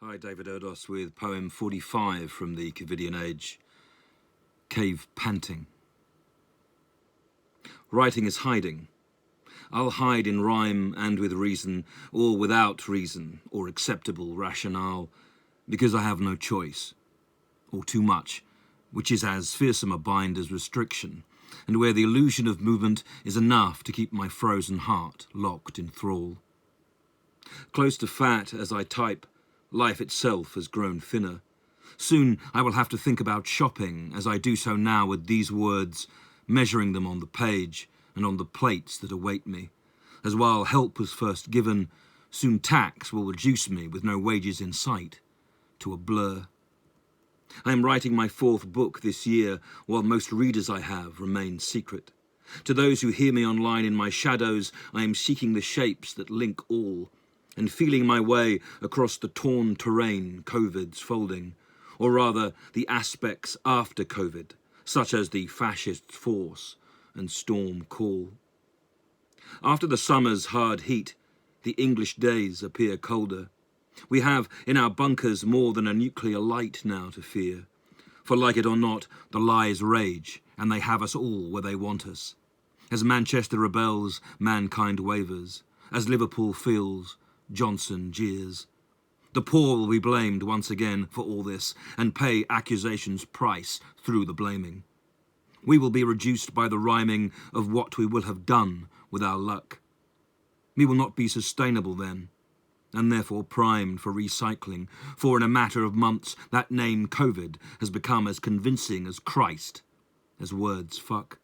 Hi, David Erdos with poem 45 from the COVIDIan Age, Cave Panting. Writing is hiding. I'll hide in rhyme and with reason, or without reason or acceptable rationale, because I have no choice, or too much, which is as fearsome a bind as restriction, and where the illusion of movement is enough to keep my frozen heart locked in thrall. Close to fat as I type, life itself has grown thinner. Soon I will have to think about shopping as I do so now with these words, measuring them on the page and on the plates that await me. As while help was first given, soon tax will reduce me with no wages in sight to a blur. I am writing my 4th book this year, while most readers I have remain secret. To those who hear me online in my shadows, I am seeking the shapes that link all, and feeling my way across the torn terrain COVID's folding, or rather the aspects after COVID, such as the fascist force and storm call. After the summer's hard heat, the English days appear colder. We have in our bunkers more than a nuclear light now to fear. For like it or not, the lies rage, and they have us all where they want us. As Manchester rebels, mankind wavers. As Liverpool feels, Johnson jeers. The poor will be blamed once again for all this and pay accusation's price through the blaming. We will be reduced by the rhyming of what we will have done with our luck. We will not be sustainable then, and therefore primed for recycling, for in a matter of months that name COVID has become as convincing as Christ, as words fuck.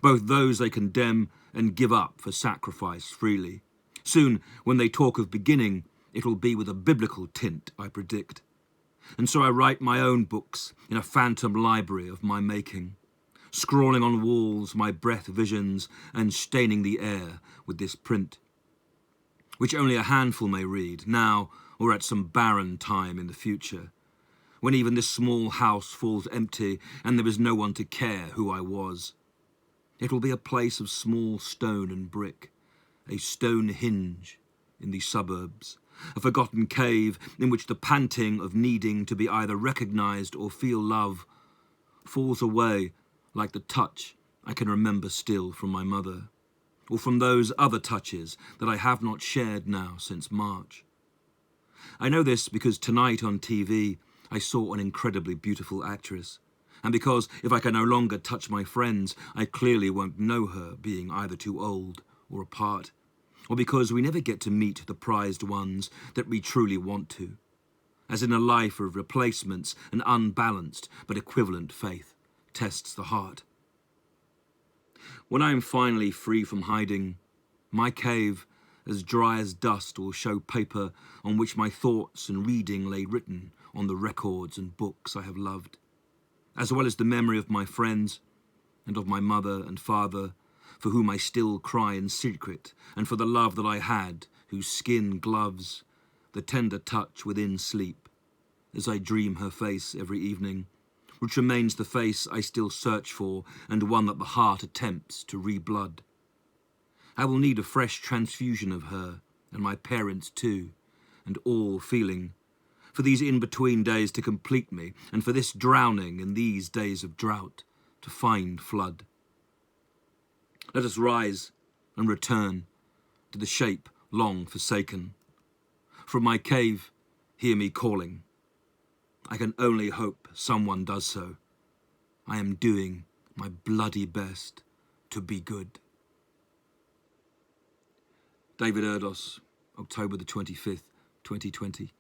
Both those they condemn and give up for sacrifice freely. Soon, when they talk of beginning, it will be with a biblical tint, I predict. And so I write my own books in a phantom library of my making, scrawling on walls my breath visions and staining the air with this print, which only a handful may read, now or at some barren time in the future, when even this small house falls empty and there is no one to care who I was. It will be a place of small stone and brick, a stone hinge in the suburbs, a forgotten cave in which the panting of needing to be either recognised or feel love falls away like the touch I can remember still from my mother, or from those other touches that I have not shared now since March. I know this because tonight on TV I saw an incredibly beautiful actress, and because if I can no longer touch my friends, I clearly won't know her, being either too old or apart, or because we never get to meet the prized ones that we truly want to, as in a life of replacements an unbalanced but equivalent faith tests the heart. When I am finally free from hiding, my cave, as dry as dust, will show paper on which my thoughts and reading lay written on the records and books I have loved, as well as the memory of my friends and of my mother and father, for whom I still cry in secret, and for the love that I had, whose skin gloves the tender touch within sleep, as I dream her face every evening, which remains the face I still search for, and one that the heart attempts to re-blood. I will need a fresh transfusion of her, and my parents too, and all feeling, for these in-between days to complete me, and for this drowning in these days of drought to find flood. Let us rise and return to the shape long forsaken. From my cave, hear me calling. I can only hope someone does so. I am doing my bloody best to be good. David Erdos, October the 25th, 2020.